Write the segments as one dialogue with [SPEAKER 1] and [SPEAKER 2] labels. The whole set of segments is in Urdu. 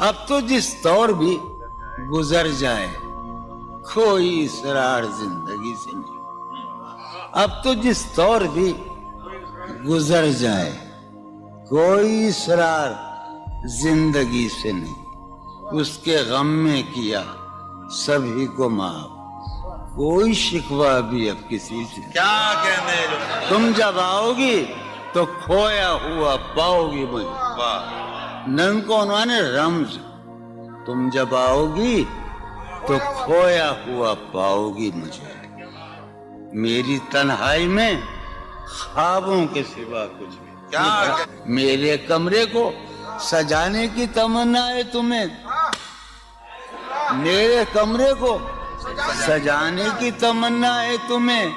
[SPEAKER 1] اب تو جس دور بھی گزر جائے کوئی اسرار زندگی سے نہیں. اب تو جس دور بھی گزر جائے کوئی اسرار زندگی سے نہیں. اس کے غم میں کیا سبھی کو معاف, کوئی شکوہ بھی اب کسی سے.
[SPEAKER 2] کیا کہنے لوگ.
[SPEAKER 1] تم جب آؤ گی تو کھویا ہوا پاؤ گی مجھے.
[SPEAKER 2] واہ.
[SPEAKER 1] نن کو انہوں نے رمز, تم جب آؤ گی تو کھویا ہوا پاؤ گی مجھے. میری تنہائی میں خوابوں کے سوا کچھ بھی.
[SPEAKER 2] کیا
[SPEAKER 1] میرے کمرے کو سجانے کی تمنا ہے تمہیں, میرے کمرے کو سجانے کی تمنا ہے تمہیں.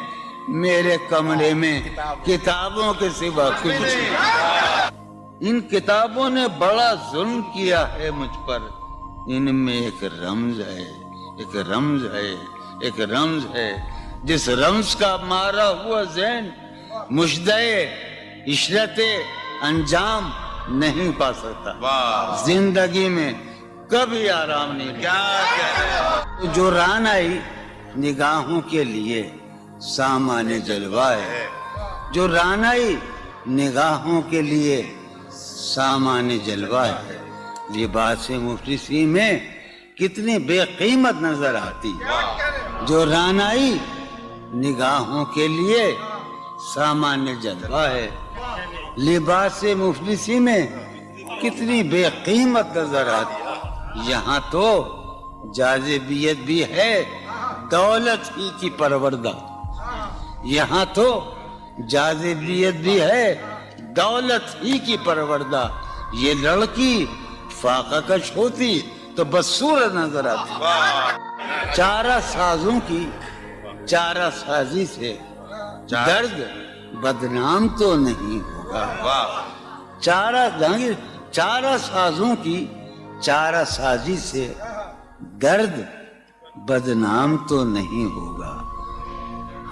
[SPEAKER 1] میرے کمرے میں کتابوں کے سوا کچھ نہیں. ان کتابوں نے بڑا ظلم کیا ہے مجھ پر. ان میں ایک رمز ہے, ایک رمز ہے, ایک رمز ہے. جس رمز کا مارا ہوا ذہن مشدے عشرت انجام نہیں پا سکتا.
[SPEAKER 2] واہ.
[SPEAKER 1] زندگی میں کبھی آرام نہیں.
[SPEAKER 2] کیا کہنے.
[SPEAKER 1] جو ران آئی نگاہوں کے لیے سامان جلوہ ہے. جو ران آئی نگاہوں کے لیے سامان جلوہ ہے. لباس مفلسی میں کتنی بے قیمت نظر آتی. جو ران آئی نگاہوں کے لیے سامان جلوہ ہے. لباس مفلسی میں کتنی بے قیمت نظر آتی. یہاں تو جاذبیت بھی ہے دولت ہی کی پروردہ. یہاں تو جاذبیت بھی ہے دولت ہی کی پروردہ. یہ لڑکی فاقہ کش ہوتی تو بدصورت نظر آتی. چارہ سازوں کی چارہ سازی سے درد بدنام تو نہیں ہوگا.
[SPEAKER 2] واہ.
[SPEAKER 1] چارہ سازوں کی چارہ سازی سے درد بدنام تو نہیں ہوگا.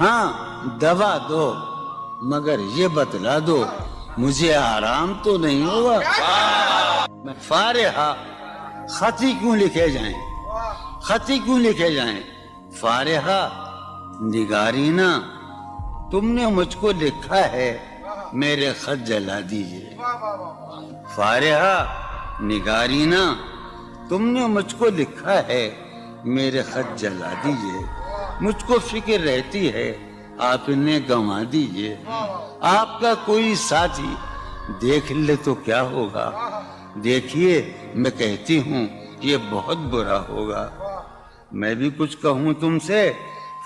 [SPEAKER 1] ہاں دوا دو مگر یہ بتلا دو مجھے آرام تو نہیں ہوگا. میں فارحہ خطی کیوں لکھے جائیں, خطی کیوں لکھے جائیں. فارحہ نگارینا تم نے مجھ کو لکھا ہے میرے خط جلا دیجئے. فارحہ نگارینا تم نے مجھ کو لکھا ہے میرے خط جلا دیجئے. مجھ کو فکر رہتی ہے آپ نے گنوا دیجئے. آپ کا کوئی ساتھی دیکھ لے تو کیا ہوگا. دیکھیے میں کہتی ہوں یہ بہت برا ہوگا. میں بھی کچھ کہوں تم سے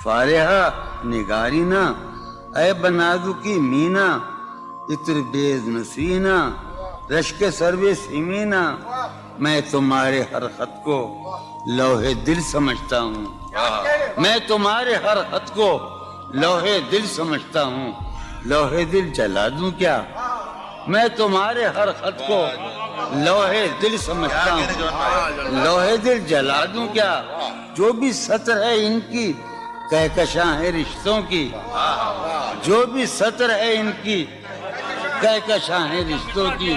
[SPEAKER 1] فارحہ نگارینا. اے بنادو کی مینا عطر بیز نسینا رشک سروے سیمینا. میں تمہارے ہر خط کو لوہے دل سمجھتا ہوں. میں تمہارے ہر خط کو لوہے دل سمجھتا ہوں. لوہے دل جلا دوں کیا. میں تمہارے ہر خط کو لوہے دل سمجھتا ہوں. لوہے دل جلا دوں کیا. جو بھی سطر ہے ان کی کہکشاں ہے رشتوں کی. جو بھی سطر ہے ان کی کہکشاں ہے رشتوں کی.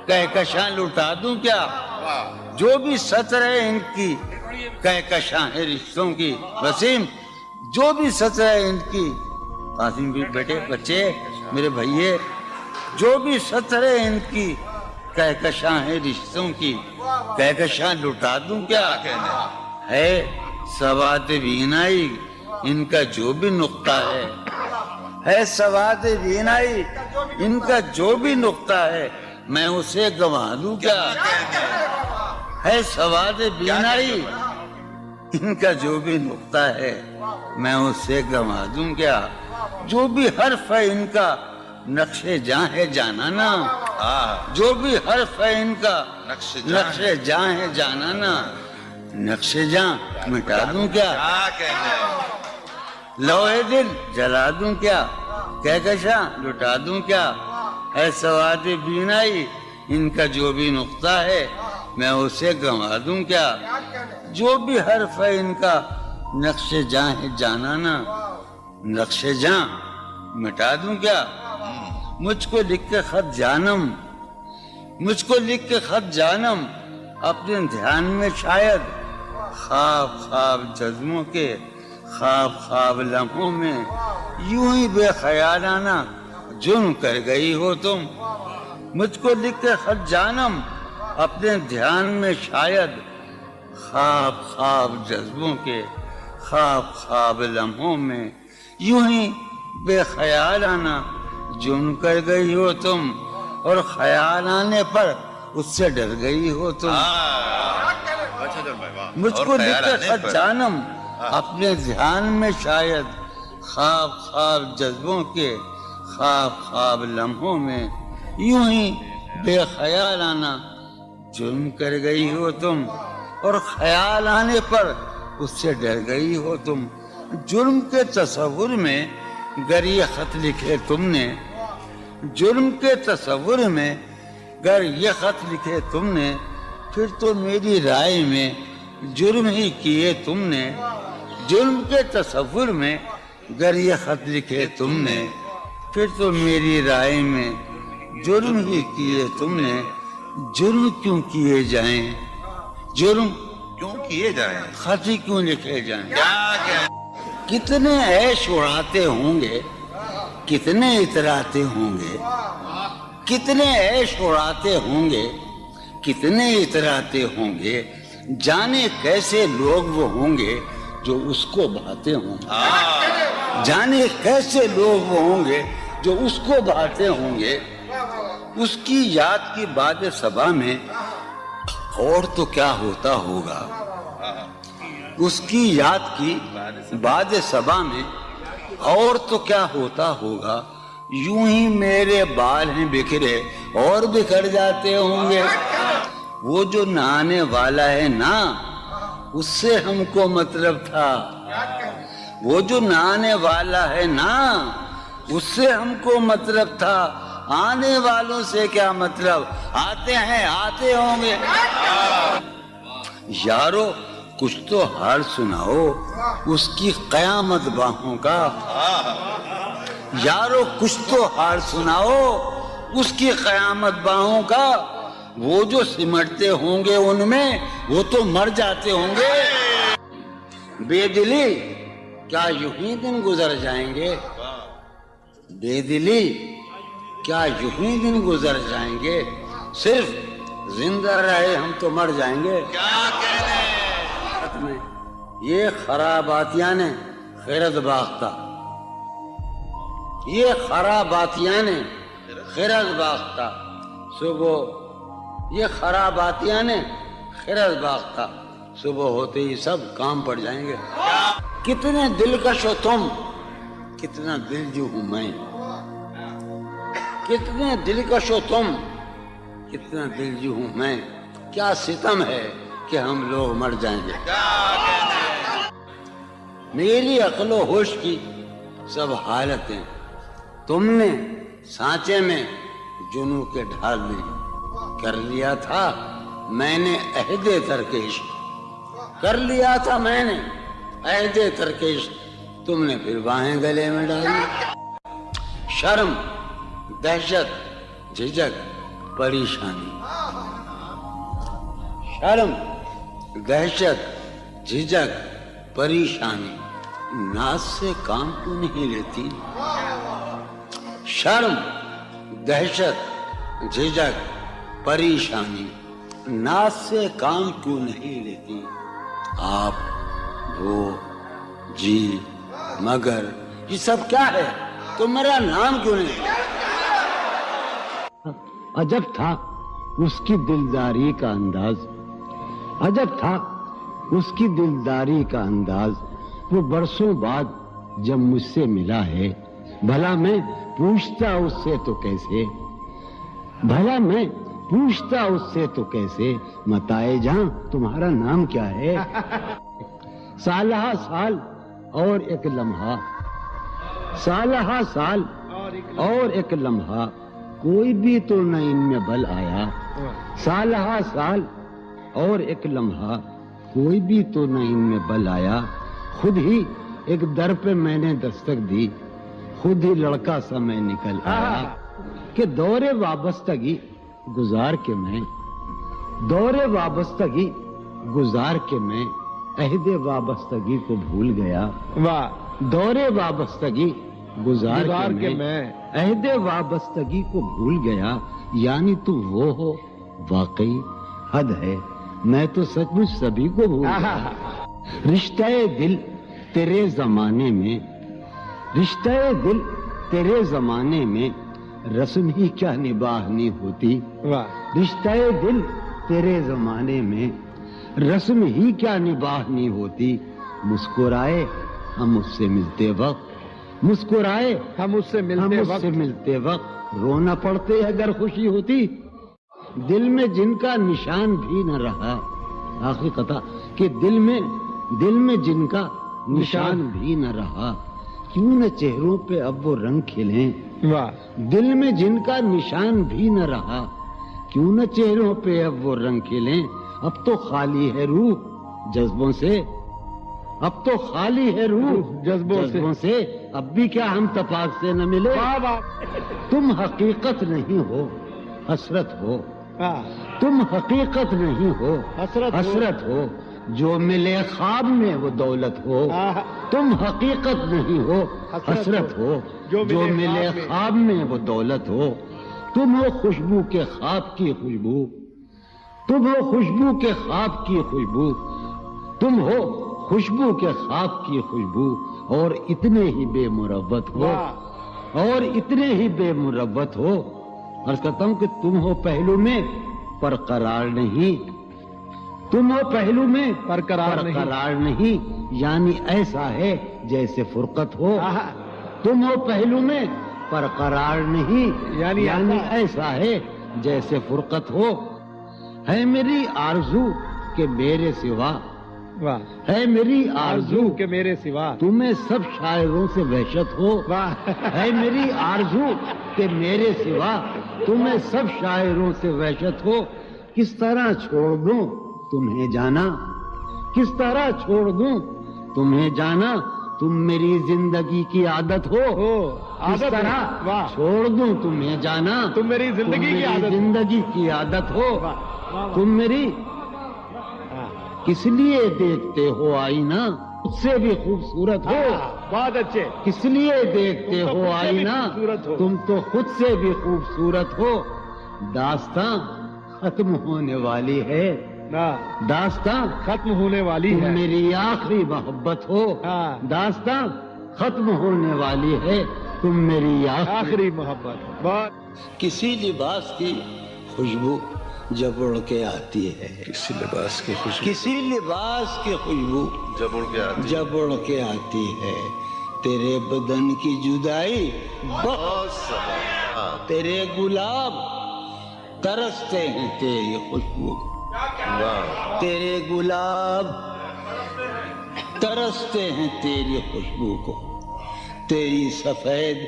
[SPEAKER 1] کہکشاں لٹا دوں کیا. جو بھی سطر ہے ان کی کہکشاں ہے رشتوں کی. وسیم جو بھی سطر ہے ان کی. قاسم بھی بیٹے بچے میرے بھائیے جو بھی سطر ہے ان کی کہکشاں ہے رشتوں کی. کہکشاں لٹا دوں کیا. ہے سواد بینائی ان کا جو بھی نقطہ ہے سواد بینائی ان کا جو بھی نقطہ ہے میں اسے گنوا دوں کیا. ہے سواد بینائی ان کا جو بھی نقطہ ہے میں اسے گنوا دوں کیا. جو بھی حرف ہے ان کا نقش جاں ہے جانانا. جو بھی حرف ہے ان کا نقش جاں ہے جانانا. نقش جاں مٹا دوں کیا. لوہے دل جلا دوں کیا. کہکشاں لٹا دوں کیا. ہے سواد بینائی ان کا جو بھی نقطہ ہے میں اسے گنوا دوں کیا. جو بھی حرف ہے ان کا نقش جاں ہے جانانا. نقش جاں مٹا دوں کیا. مجھ کو لکھ کے خط جانم مجھ کو لکھ کے خط جانم اپنے دھیان میں شاید خواب خواب جذبوں کے خواب خواب لمحوں میں یوں ہی بے خیالانہ جرم کر گئی ہو تم. مجھ کو لکھ کے خط جانم اپنے دھیان میں شاید خواب خواب جذبوں کے خواب خواب لمحوں میں یوں ہی بے خیالانہ جرم کر گئی ہو تم, اور خیال آنے پر اس سے ڈر گئی ہو تم. مجھ کو لکھ کے خط جانم اپنے دھیان میں شاید خواب خواب جذبوں کے خواب خواب لمحوں میں یوں ہی بے خیالانہ جرم کر گئی ہو تم, اور خیال آنے پر اس سے ڈر گئی ہو تم. جرم کے تصور میں گر یہ خط لکھے تم نے, جرم کے تصور میں گر یہ خط لکھے تم نے, پھر تو میری رائے میں جرم ہی کیے تم نے. جرم کے تصور میں گر یہ خط لکھے تم نے, پھر تو میری رائے میں جرم ہی کیے تم نے. جرم کیوں کیے جائیں, جرم
[SPEAKER 2] کیوں کیے جائیں,
[SPEAKER 1] خط ہی کیوں لکھے جائیں.
[SPEAKER 2] کیا
[SPEAKER 1] کتنے عیش اڑاتے ہوں گے, کتنے اتراتے ہوں گے, کتنے عیش اڑاتے ہوں گے, کتنے اتراتے ہوں گے, جانے کیسے لوگ وہ ہوں گے جو اس کو بھاتے ہوں گے. جانے کیسے لوگ وہ ہوں گے جو اس کو بھاتے ہوں گے. اس کی یاد کی باد صبا میں اور تو کیا ہوتا ہوگا, اس کی یاد کی باد صبا میں اور تو کیا ہوتا ہوگا. یوں ہی میرے بال ہیں بکھرے اور بکھر جاتے ہوں گے. وہ جو نہانے والا ہے نا, اس سے ہم کو مطلب تھا. وہ جو نہانے والا ہے نا, اس سے ہم کو مطلب تھا. آنے والوں سے کیا مطلب, آتے ہیں آتے ہوں گے. یارو کچھ تو حال سناؤ اس کی قیامت باہوں کا. یارو کچھ تو حال سناؤ اس کی قیامت باہوں کا. وہ جو سمٹتے ہوں گے ان میں وہ تو مر جاتے ہوں گے. بے دلی کیا یوں ہی دن گزر جائیں گے, بے دلی کیا یوں ہی دن گزر جائیں گے. صرف زندہ رہے ہم تو مر جائیں گے. یہ خراباتیاں نے خیرت باختہ, یہ خراباتیاں نے خیرت باختہ. صبح یہ خراباتیاں نے خیرت باختہ, صبح ہوتے ہی سب کام پڑ جائیں گے. کتنے دلکش ہو تم, کتنا دلجو ہوں میں. کتنے دلکش ہو تم, کتنا دلجو ہوں میں. کیا ستم ہے کہ ہم لوگ مر جائیں گے. میری عقل و ہوش کی سب حالتیں تم نے سانچے میں جنوں کے ڈھال میں کر لیا تھا. میں نے عہد ترکش کر لیا تھا, میں نے عہد ترکش, تم نے پھر باہیں گلے میں ڈالی. شرم دہشت جھجک پریشانی, شرم دہشت جھجک پریشانی, ناز سے کام کیوں نہیں لیتی. شرم دہشت جھجک پریشانی, ناز سے کام کیوں نہیں لیتی. آپ وہ جی مگر یہ سب کیا ہے, تو میرا نام کیوں نہیں. عجب تھا اس کی دلداری کا انداز, عجب تھا اس کی دلداری کا انداز. وہ برسوں بعد جب مجھ سے ملا ہے, بھلا میں پوچھتا اس سے تو کیسے, بھلا میں پوچھتا اس سے تو کیسے, متائے جاں تمہارا نام کیا ہے. سالہ سال اور ایک لمحہ, سالہ سال اور ایک لمحہ, کوئی بھی تو نہ ان میں بل آیا. سالہ سال اور ایک لمحہ, کوئی بھی تو نہ ان میں بل آیا. خود ہی ایک در پہ میں نے دستک دی, خود ہی لڑکا سا میں نکل آیا. کہ دور وابستگی گزار کے میں دور وابستگی گزار کے میں عہد وابستگی کو بھول گیا.
[SPEAKER 3] واہ.
[SPEAKER 1] دور وابستگی گزار کے میں عہد وابستگی کو بھول گیا. یعنی تو وہ ہو واقعی حد ہے، میں تو سچ مچ سبھی کو بھول گیا. رشتہ دل تیرے زمانے میں، رشتہ دل تیرے زمانے میں رسم ہی کیا نباہنی ہوتی.
[SPEAKER 3] واہ.
[SPEAKER 1] رشتہ دل تیرے زمانے میں رسم ہی کیا نباہنی ہوتی. مسکرائے ہم اس سے ملتے وقت، مسکرائے
[SPEAKER 3] ہم اس سے
[SPEAKER 1] ملتے وقت رونا پڑتے اگر خوشی ہوتی. دل میں جن کا نشان بھی نہ رہا، آخری قطع کہ دل میں جن کا نشان بھی نہ رہا، کیوں نہ چہروں پہ اب وہ رنگ کھلیں.
[SPEAKER 3] واہ.
[SPEAKER 1] دل میں جن کا نشان بھی نہ رہا، کیوں نہ چہروں پہ اب وہ رنگ کھلیں. اب تو خالی ہے روح جذبوں سے، اب تو خالی ہے روح جذبوں سے، اب بھی کیا ہم تپاک سے نہ ملے. تم حقیقت نہیں ہو حسرت ہو، تم حقیقت نہیں ہو حسرت ہو، جو ملے خواب میں وہ دولت ہو. تم حقیقت نہیں ہو حسرت ہو، جو ملے خواب میں وہ دولت ہو. تم ہو خوشبو کے خواب کی خوشبو، تم ہو خوشبو کے خواب کی خوشبو، تم ہو خوشبو کے خواب کی خوشبو، اور اتنے ہی بے مروت ہو، اور اتنے ہی بے مروت ہو. عرض کرتا ہوں کہ تم ہو پہلو میں پر قرار نہیں، تم ہو پہلو میں پر قرار نہیں، یعنی ایسا ہے جیسے فرقت ہو. تم ہو پہلو میں پر قرار نہیں، یعنی ایسا ہے جیسے فرقت ہو. ہے میری آرزو کہ میرے سوا، ہے میری آرزو
[SPEAKER 3] کہ میرے سوا
[SPEAKER 1] تمہیں سب شاعروں سے وحشت ہو. ہے میری آرزو کہ میرے سوا تمہیں سب شاعروں سے وحشت ہو. کس طرح چھوڑ دوں تمہیں جانا، کس طرح چھوڑ دوں تمہیں جانا، تم میری زندگی کی عادت ہو. کس طرح چھوڑ دوں تمہیں جانا،
[SPEAKER 3] تم میری
[SPEAKER 1] زندگی کی عادت ہو. تم میری کس لیے دیکھتے ہو آئینہ خود سے بھی خوبصورت ہو.
[SPEAKER 3] بہت اچھے.
[SPEAKER 1] کس لیے دیکھتے ہو آئینہ تم تو خود سے بھی خوبصورت ہو. داستاں ختم ہونے والی ہے، داستاں
[SPEAKER 3] ختم ہونے والی
[SPEAKER 1] تم
[SPEAKER 3] ہے.
[SPEAKER 1] میری آخری محبت ہو. داستاں ختم ہونے والی ہے، تم میری
[SPEAKER 3] آخری محبت. بہت.
[SPEAKER 1] کسی لباس کی خوشبو جب اڑ کے آتی ہے،
[SPEAKER 2] کسی لباس کی خوشبو
[SPEAKER 1] کسی لباس کی خوشبو
[SPEAKER 2] جب اڑ کے آتی
[SPEAKER 1] جب اڑ کے آتی ہے، تیرے بدن کی جدائی
[SPEAKER 2] بہت سبا.
[SPEAKER 1] تیرے گلاب ترستے ہیں تیری خوشبو،
[SPEAKER 2] واہ.
[SPEAKER 1] تیرے گلاب ترستے ہیں تیری خوشبو کو. تیری سفید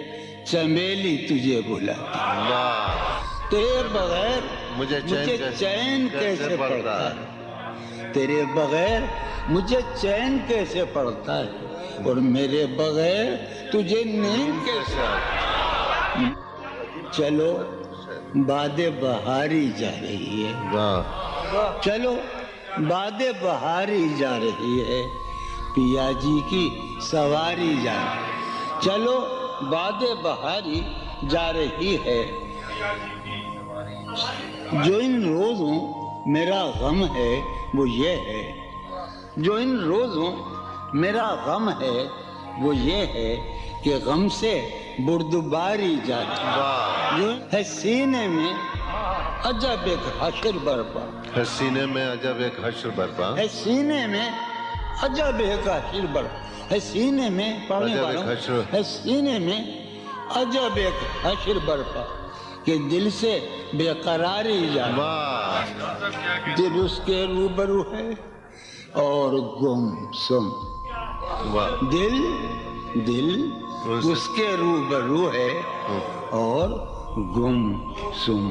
[SPEAKER 1] چمیلی تجھے بلاتی،
[SPEAKER 2] واہ.
[SPEAKER 1] تیرے بغیر
[SPEAKER 2] مجھے
[SPEAKER 1] چین کیسے پڑتا ہے، تیرے بغیر مجھے چین کیسے پڑتا ہے، اور میرے بغیر تجھے نیند کیسے آتی. چلو باد بہاری جا رہی ہے،
[SPEAKER 2] واہ.
[SPEAKER 1] چلو باد بہاری جا رہی ہے، پیا جی کی سواری جا رہی ہے. چلو باد بہاری جا رہی ہے. جو ان روزوں میرا غم ہے وہ یہ ہے، جو ان روزوں میرا غم ہے وہ یہ ہے کہ غم سے بردباری جاتی جو ہے سینے میں عجب ایک حشر برپا،
[SPEAKER 2] ہے سینے میں عجب ایک حشر برپا.
[SPEAKER 1] ہے سینے میں عجب ایک حشر برپا، ہے سینے میں پڑھنے
[SPEAKER 2] عجب
[SPEAKER 1] والا
[SPEAKER 2] ایک حشر.
[SPEAKER 1] ہے سینے میں عجب ایک حشر برپا کہ دل سے بے قراری جاتی.
[SPEAKER 2] واہ.
[SPEAKER 1] دل اس کے روبرو ہے اور گم سم،
[SPEAKER 2] واہ.
[SPEAKER 1] دل اس کے روبرو ہے اور گم سم،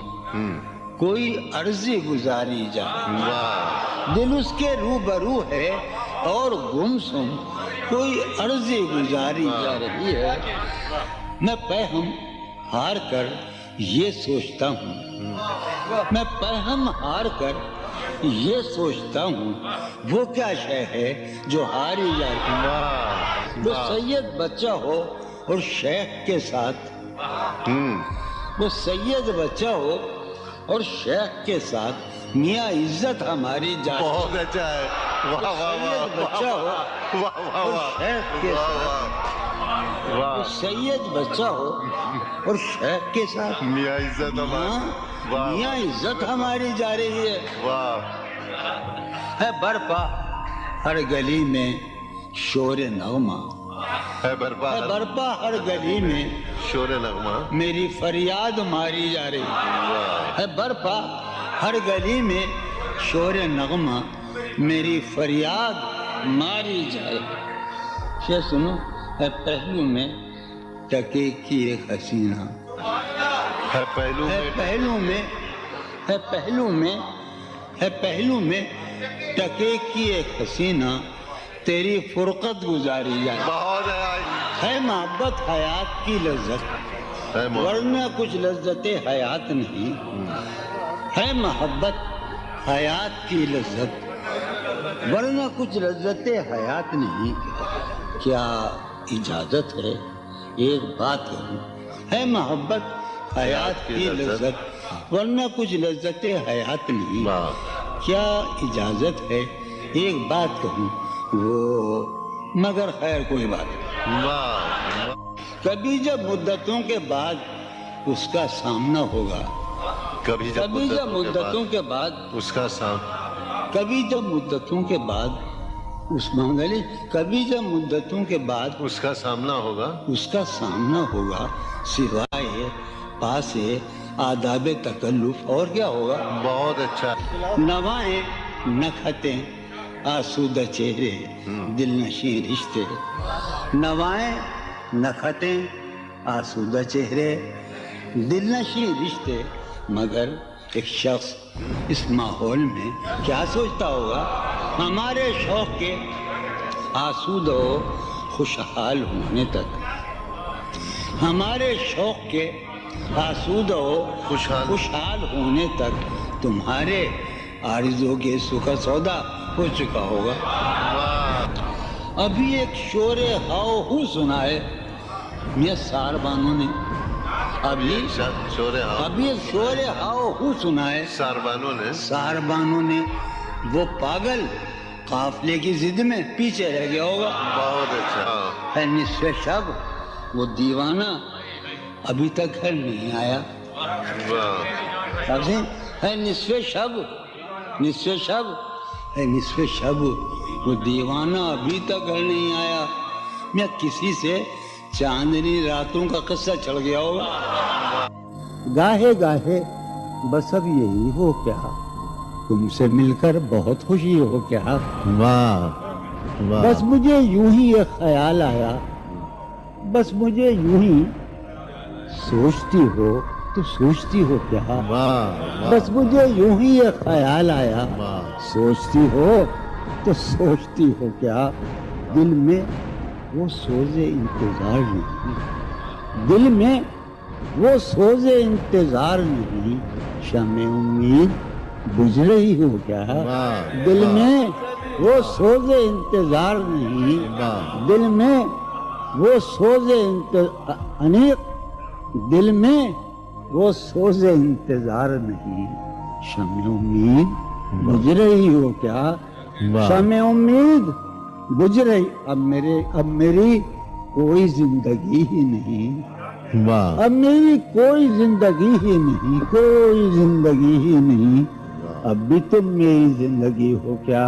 [SPEAKER 1] کوئی عرضی گزاری جائے.
[SPEAKER 2] واہ.
[SPEAKER 1] دل اس کے روبرو ہے اور گم سم، کوئی عرضی گزاری جا رہی ہے. میں پہم ہار کر یہ سوچتا ہوں، میں پہم ہار کر یہ سوچتا ہوں وہ کیا شے ہے جو ہاری جاتی ہے۔
[SPEAKER 2] واہ
[SPEAKER 1] وہ سید بچہ ہو اور شیخ کے ساتھ، وہ سید بچہ ہو اور شیخ کے ساتھ میاں عزت ہماری جاتی ہے۔
[SPEAKER 2] بہت اچھا ہے، واہ واہ واہ
[SPEAKER 1] سید بچہ ہو
[SPEAKER 2] واہ واہ
[SPEAKER 1] اور
[SPEAKER 2] واہ
[SPEAKER 1] شیخ کے ساتھ، وہ
[SPEAKER 2] واہ
[SPEAKER 1] سید بچہ ہو اور شیخ کے ساتھ
[SPEAKER 2] میاں عزت ہماری، واہ
[SPEAKER 1] میاں عزت ہماری جا رہی ہے۔
[SPEAKER 2] واہ
[SPEAKER 1] ہے برپا ہر گلی میں شور نغمہ،
[SPEAKER 2] ہے برپا
[SPEAKER 1] ہے برپا ہر گلی میں
[SPEAKER 2] شور نغمہ،
[SPEAKER 1] میری فریاد ماری جا رہی ہے۔ برپا ہر گلی میں شور نغمہ میری فریاد ماری جائے۔ یہ سنو، ہے پہلو میں ٹکے کی ایک حسینہ،
[SPEAKER 2] ہے پہلو
[SPEAKER 1] ہے
[SPEAKER 2] میں
[SPEAKER 1] پہلو میں، ہے پہلو میں، ہے پہلو میں ٹکے کی ایک حسینہ تیری فرقت گزاری جائے۔
[SPEAKER 2] بہت
[SPEAKER 1] ہے محبت حیات کی لذت،
[SPEAKER 2] ہے
[SPEAKER 1] ورنہ کچھ لذت حیات نہیں۔ ہے محبت حیات کی لذت، ورنہ کچھ لذت حیات نہیں۔ کیا اجازت ہے ایک بات کہوں؟ ہے محبت حیات کی لذت، ورنہ کچھ لذت حیات نہیں۔
[SPEAKER 2] واہ
[SPEAKER 1] کیا اجازت ہے ایک بات کہوں؟ وہ مگر خیر کوئی بات نہیں۔
[SPEAKER 2] واہ
[SPEAKER 1] کبھی جب مدتوں کے بعد اس کا سامنا ہوگا،
[SPEAKER 2] کبھی جب
[SPEAKER 1] کبھی جب مدتوں کے بعد،
[SPEAKER 2] اس کا سام
[SPEAKER 1] کبھی جب مدتوں کے بعد اس مانگلی، کبھی جب مدتوں کے بعد
[SPEAKER 2] اس کا سامنا ہوگا،
[SPEAKER 1] اس کا سامنا ہوگا، سوائے پاسے آداب تکلف اور کیا ہوگا؟
[SPEAKER 2] بہت اچھا،
[SPEAKER 1] نوائیں نکھتیں آسودہ چہرے دل نشیں رشتے، نوائیں نکھتیں آسودہ چہرے دل نشیں رشتے۔ مگر ایک شخص اس ماحول میں کیا سوچتا ہوگا؟ ہمارے شوق کے آسودہ و خوشحال ہونے تک، ہمارے شوق کے آسودہ و خوشحال ہونے تک تمہارے آرزو کے سکھ سودا ہو چکا ہوگا۔ ابھی ایک شور ہاؤ ہو سنا ہے میاں ساربانوں نے، ابھی
[SPEAKER 2] شور
[SPEAKER 1] ابھی ایک شور ہاؤ ہو سنا ہے ساربانوں نے۔ وہ پاگل قافلے کی ضد میں پیچھے رہ گیا ہوگا۔
[SPEAKER 2] بہت اچھا،
[SPEAKER 1] ہے نصف شب وہ دیوانہ ابھی تک گھر نہیں آیا۔
[SPEAKER 2] واہ
[SPEAKER 1] ہے نصف شب، نصف شب، ہے نصف شب وہ دیوانہ ابھی تک گھر نہیں آیا۔ میں کسی سے چاندنی راتوں کا قصہ چڑھ گیا ہوگا۔ گاہے گاہے بس اب یہی ہو کیا، تم سے مل کر بہت خوشی ہو کیا۔
[SPEAKER 2] واہ
[SPEAKER 1] بس مجھے یوں ہی ایک خیال آیا، بس مجھے یوں ہی سوچتی ہو تو سوچتی ہو کیا۔ بس مجھے یوں ہی ایک خیال آیا، سوچتی ہو تو سوچتی ہو کیا۔ دل میں وہ سوز انتظار نہیں، دل میں وہ سوز انتظار نہیں، شمع امید بجھ رہی ہو کیا۔ دل میں وہ سوز انتظار نہیں، دل میں وہ سوز انیق، دل میں وہ سوز انتظار نہیں، شمع امید بجھ رہی ہو کیا۔ شمع امید بجھ رہی، اب میری کوئی زندگی ہی نہیں، اب میری کوئی زندگی ہی نہیں، کوئی زندگی ہی نہیں، اب بھی تم میری زندگی ہو کیا۔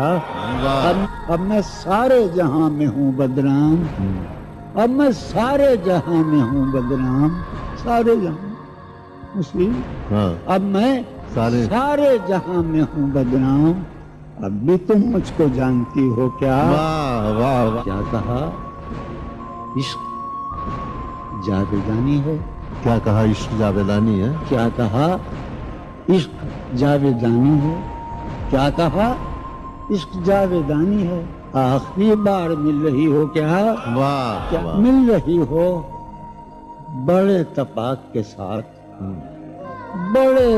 [SPEAKER 1] اب میں سارے جہاں میں ہوں بدنام، اب میں سارے جہاں میں ہوں بدنام، سارے جہاں مسلم، اب میں سارے جہاں میں ہوں بدنام، اب بھی تم مجھ کو جانتی ہو کیا۔ کیا کہا عشق جاویدانی ہے،
[SPEAKER 2] کیا کہا عشق جاویدانی ہے،
[SPEAKER 1] کیا کہا عشق جاویدانی ہے، کیا کہا عشق جاویدانی ہے۔ آخری بار مل رہی ہو کیا، کیا مل رہی ہو بڑے تپاک کے ساتھ، بڑے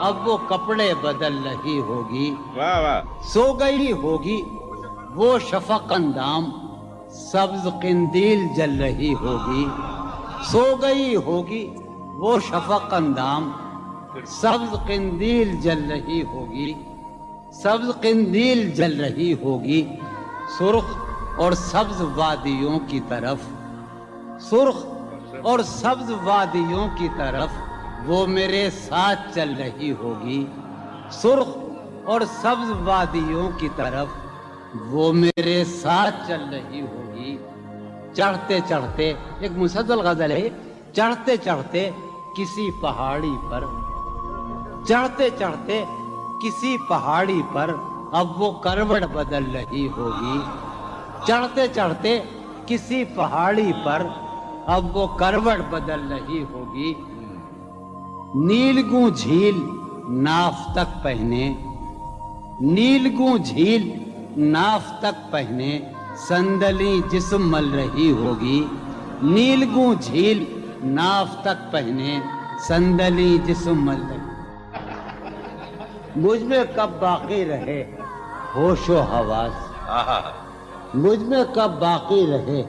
[SPEAKER 1] اب وہ کپڑے بدل رہی ہوگی
[SPEAKER 4] واہ واہ
[SPEAKER 1] سو گئی ہوگی وہ شفق اندام سبز قندیل جل رہی ہوگی سو گئی ہوگی وہ شفق اندام سبز قندیل جل رہی ہوگی سبز قندیل جل رہی ہوگی سرخ اور سبز وادیوں کی طرف سرخ اور سبز وادیوں کی طرف وہ میرے ساتھ چل رہی ہوگی سرخ اور سبز وادیوں کی طرف وہ میرے ساتھ چل رہی ہوگی چڑھتے چڑھتے ایک مسلسل غزل ہے چڑھتے چڑھتے کسی پہاڑی پر چڑھتے چڑھتے کسی پہاڑی پر اب وہ کروٹ بدل رہی ہوگی چڑھتے چڑھتے کسی پہاڑی پر اب وہ کروٹ بدل رہی ہوگی نیلگوں جھیل ناف تک پہنے نیلگوں جھیل ناف تک پہنے صندلی جسم مل رہی ہوگی نیلگوں جھیل ناف تک پہنے صندلی جسم مل رہی مجھ میں کب باقی رہے ہوش و حواس مجھ میں کب باقی رہے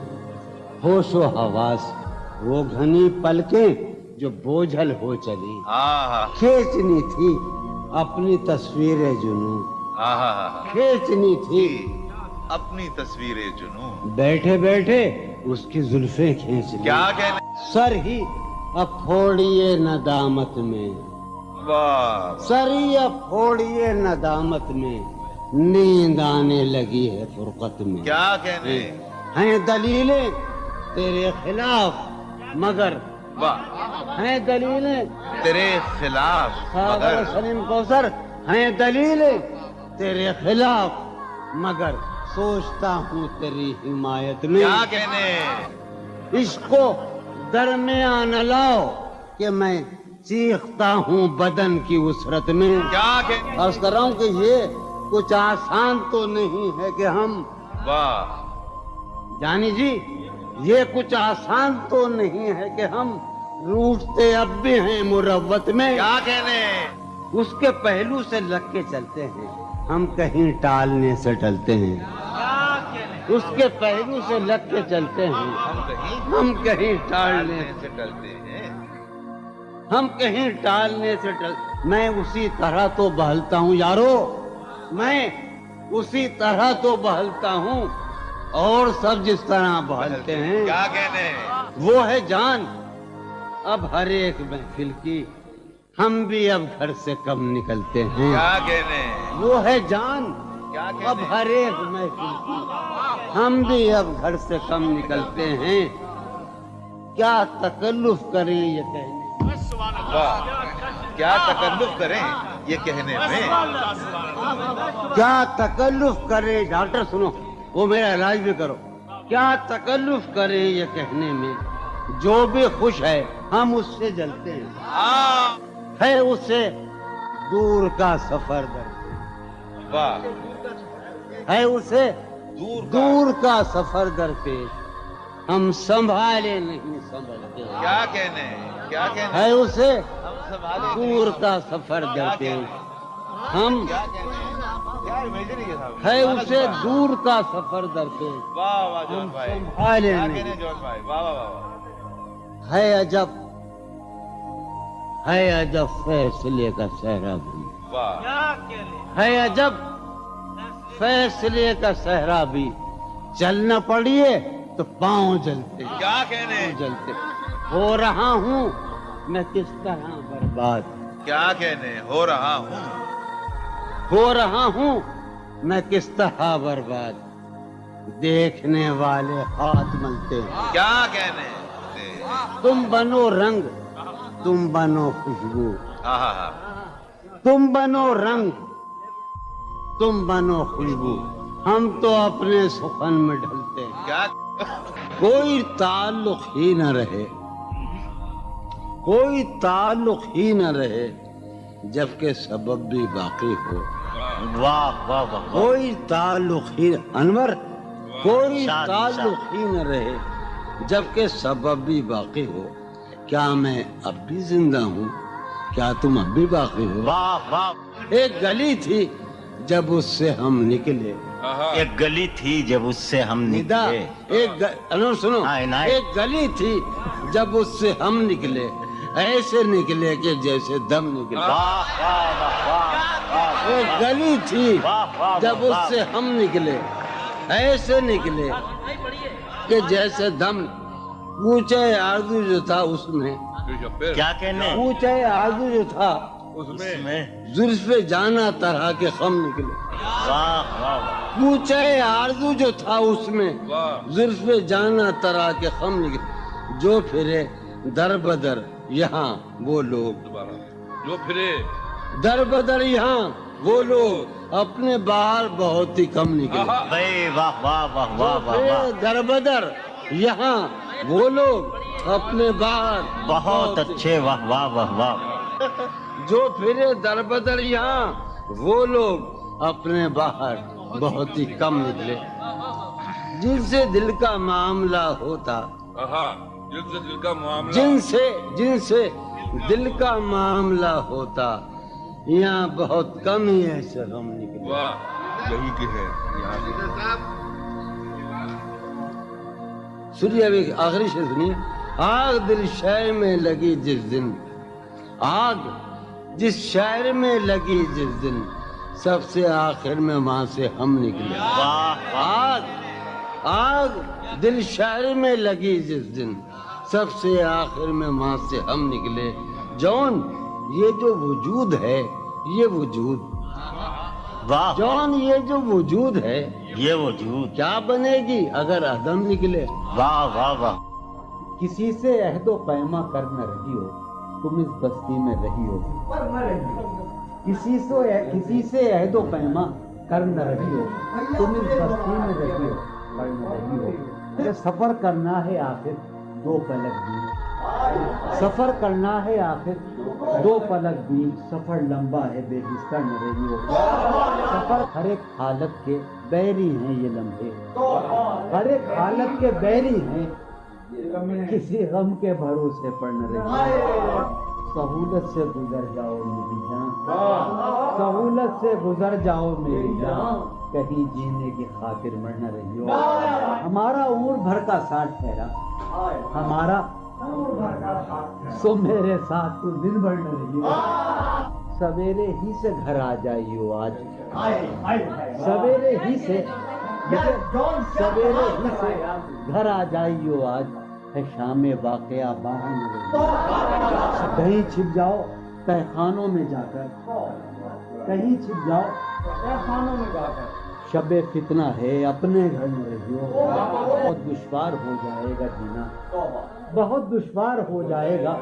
[SPEAKER 1] ہوش و حواس وہ گھنی پلکیں جو بوجھل ہو چلی کھینچنی تھی اپنی تصویر جنوں کھینچنی تھی
[SPEAKER 4] اپنی تصویر جنون
[SPEAKER 1] بیٹھے بیٹھے اس کی زلفیں کھینچ لی
[SPEAKER 4] کیا کہنے
[SPEAKER 1] سر ہی اب پھوڑیے ندامت میں
[SPEAKER 4] واہ
[SPEAKER 1] سر ہی اب پھوڑیے ندامت میں نیند آنے لگی ہے فرقت میں
[SPEAKER 4] کیا کہنے
[SPEAKER 1] ہیں دلیلیں تیرے خلاف مگر
[SPEAKER 4] واہ
[SPEAKER 1] ہیں دلیلیں
[SPEAKER 4] تیرے خلاف مگر
[SPEAKER 1] سلیم کوثر ہیں دلیلیں تیرے خلاف مگر سوچتا ہوں تیری حمایت میں
[SPEAKER 4] کیا کہنے
[SPEAKER 1] عشق کو درمیان لاؤ کہ میں چیختا ہوں بدن کی وسرت میں
[SPEAKER 4] کیا کہنے
[SPEAKER 1] عرض کر رہا ہوں کہ یہ کچھ آسان تو نہیں ہے کہ ہم
[SPEAKER 4] واہ
[SPEAKER 1] جانی جی یہ کچھ آسان تو نہیں ہے کہ ہم روٹتے اب بھی ہیں مروت میں
[SPEAKER 4] کیا کہنے
[SPEAKER 1] اس کے پہلو سے لگ کے چلتے ہیں ہم کہیں ٹالنے سے ٹلتے ہیں اس کے پہلو سے لگ کے چلتے ہیں ہم کہیں ٹالنے
[SPEAKER 4] سے ڈلتے ہیں
[SPEAKER 1] ہم کہیں ٹالنے سے میں اسی طرح تو بہلتا ہوں یارو میں اسی طرح تو بہلتا ہوں اور سب جس طرح بہلتے ہیں
[SPEAKER 4] کیا کہنے
[SPEAKER 1] وہ ہے جان اب ہر ایک محفل کی ہم بھی اب گھر سے کم نکلتے ہیں
[SPEAKER 4] کیا کہنے
[SPEAKER 1] وہ ہے جان
[SPEAKER 4] کیا
[SPEAKER 1] اب
[SPEAKER 4] کہنے
[SPEAKER 1] ہر ایک محفل کی ہم بھی اب گھر سے کم نکلتے ہیں کیا تکلف کریں یہ کہنے
[SPEAKER 4] واہ کیا تکلف کریں یہ کہنے میں
[SPEAKER 1] کیا تکلف کرے ڈاکٹر سنو وہ میرا علاج بھی کرو کیا تکلف کریں یہ کہنے میں جو بھی خوش ہے ہم اس سے جلتے ہیں ہے اس سے دور کا سفر در
[SPEAKER 4] واہ
[SPEAKER 1] ہے اسے
[SPEAKER 4] دور
[SPEAKER 1] دور کا سفر در پیش ہم سنبھالے نہیں سنبھلتے
[SPEAKER 4] کیا کہنے کیا کہنے
[SPEAKER 1] ہے اسے
[SPEAKER 4] ہم سنبھالے
[SPEAKER 1] دور کا سفر در پیش ہم
[SPEAKER 4] کیا کہنے کیا امیجن ہے صاحب
[SPEAKER 1] ہے اسے دور کا سفر در پیش
[SPEAKER 4] واہ واہ جوان بھائی
[SPEAKER 1] سنبھالے
[SPEAKER 4] کیا
[SPEAKER 1] نہیں
[SPEAKER 4] کہنے جوان بھائی واہ واہ واہ
[SPEAKER 1] ہے عجب فیصلے کا صحرا بھی
[SPEAKER 4] واہ
[SPEAKER 1] ہے عجب فیصلے کا صحرا بھی چلنا پڑیے تو پاؤں جلتے
[SPEAKER 4] کیا کہنے
[SPEAKER 1] جلتے ہو رہا ہوں میں کس طرح برباد
[SPEAKER 4] کیا کہنے ہو رہا ہوں
[SPEAKER 1] ہو رہا ہوں میں کس طرح برباد دیکھنے والے ہاتھ ملتے ہیں
[SPEAKER 4] کیا کہنے
[SPEAKER 1] تم بنو رنگ تم بنو خوشبو
[SPEAKER 4] ہاں ہاں ہاں
[SPEAKER 1] تم بنو رنگ تم بنو خوشبو ہم تو اپنے سخن میں ڈھلتے ہیں
[SPEAKER 4] کیا
[SPEAKER 1] کوئی تعلق ہی نہ رہے کوئی تعلق ہی نہ رہے جبکہ سبب بھی باقی ہو
[SPEAKER 4] واہ واہ واہ
[SPEAKER 1] کوئی تعلق ہی انور کوئی تعلق ہی نہ رہے جبکہ سبب بھی باقی ہو کیا میں اب بھی زندہ ہوں کیا تم اب بھی باقی ہو؟
[SPEAKER 5] واہ واہ،
[SPEAKER 1] ایک گلی تھی جب اس سے ہم نکلے،
[SPEAKER 5] ایک گلی تھی جب اس سے ہم
[SPEAKER 1] ندا
[SPEAKER 5] نکلے،
[SPEAKER 1] انور سنو،
[SPEAKER 5] ہاں، عنایت۔
[SPEAKER 1] ایک گلی تھی جب اس سے ہم نکلے، ایسے نکلے کہ جیسے دم نکلے۔
[SPEAKER 5] واہ واہ واہ واہ،
[SPEAKER 1] ایک گلی تھی
[SPEAKER 5] واہ واہ
[SPEAKER 1] جب اس سے ہم نکلے، ایسے نکلے کہ جیسے دم۔ پوچھے آرزو جو تھا اس میں،
[SPEAKER 5] کیا کہنے
[SPEAKER 1] پوچھے آرزو جو تھا
[SPEAKER 5] اس میں،
[SPEAKER 1] زلف جانا طرح کے خم نکلے۔
[SPEAKER 5] واہ واہ واہ،
[SPEAKER 1] پوچھے آرزو جو تھا اس میں، زلف جانا طرح کے خم نکلے۔ جو پھرے در بدر یہاں وہ لوگ،
[SPEAKER 4] جو پھرے
[SPEAKER 1] در بدر یہاں وہ لوگ، اپنے باہر بہت ہی کم نکلے۔
[SPEAKER 5] بھائی واہ واہ واہ واہ واہ واہ،
[SPEAKER 1] در بدر یہاں وہ لوگ، اپنے باہر
[SPEAKER 5] بہت اچھے، واہ واہ واہ واہ،
[SPEAKER 1] جو پھرے در بدر یہاں وہ لوگ، اپنے باہر بہت ہی کم نکلے۔ جن سے دل کا معاملہ ہوتا،
[SPEAKER 4] جن سے دل کا معاملہ،
[SPEAKER 1] جن سے دل کا معاملہ ہوتا، یہاں بہت کم ہی ایسے ہم نکلے۔
[SPEAKER 4] واہ، یہی کہ ہے یہاں سے۔
[SPEAKER 1] سنیے ابھی آخری شعر سنیے۔ آگ دل شہر میں لگی جس دن، آگ جس شہر میں لگی جس دن، سب سے آخر میں وہاں سے ہم نکلے۔
[SPEAKER 5] واہ
[SPEAKER 1] آگ آگ دل شہر میں لگی جس دن، سب سے آخر میں وہاں سے ہم نکلے۔ جون یہ جو وجود ہے، یہ وجود،
[SPEAKER 5] واہ،
[SPEAKER 1] جون یہ جو وجود ہے،
[SPEAKER 5] یہ وجود،
[SPEAKER 1] کیا بنے گی اگر عدم نکلے۔
[SPEAKER 5] واہ واہ واہ،
[SPEAKER 6] کسی سے عہد و پیما کر نہ رہی ہو، تم اس بستی میں رہی ہو۔ کسی سے عہد و پیما کر نہ رہی ہو، تم اس بستی میں رہی ہو، پر نہ رہی ہو۔ کہ سفر کرنا ہے آخر دو پلک دور، سفر کرنا ہے آخر دو پلک دور، سفر لمبا ہے بے بستر نہ رہی ہو۔ سفر ہر ایک حالت کے بیری ہیں یہ لمحے، ہر ایک حالت کے بیری ہیں، کسی غم کے بھروسے پر نہ رہی ہو۔ سہولت سے گزر جاؤ میری جان، سہولت سے گزر جاؤ میری جان، کہیں جینے کی خاطر مر نہ رہی ہو۔ ہمارا عمر بھر کا ساتھ ٹھہرا، ہمارا سو میرے ساتھ تو دن بھر نہ رہی ہو۔ سویرے ہی سے گھر آ جائیو آج، سویرے ہی سے گھر آ جائیو آج، ہے شام واقعہ باہر نہ رہی ہو۔ کہیں چھپ جاؤ تہ خانوں میں جا کر، کہیں چھپ جاؤ تہ خانوں میں جا کر، شب فتنہ ہے اپنے گھر میں رہی ہو۔ بہت دشوار ہو جائے گا جینا، بہت دشوار ہو جائے گا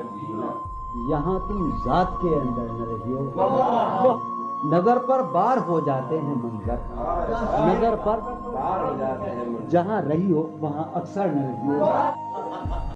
[SPEAKER 6] یہاں تم ذات کے اندر نہ رہی ہو۔ نظر پر بار ہو جاتے ہیں منظر، نظر پر جہاں رہی ہو وہاں اکثر نہ رہی ہو۔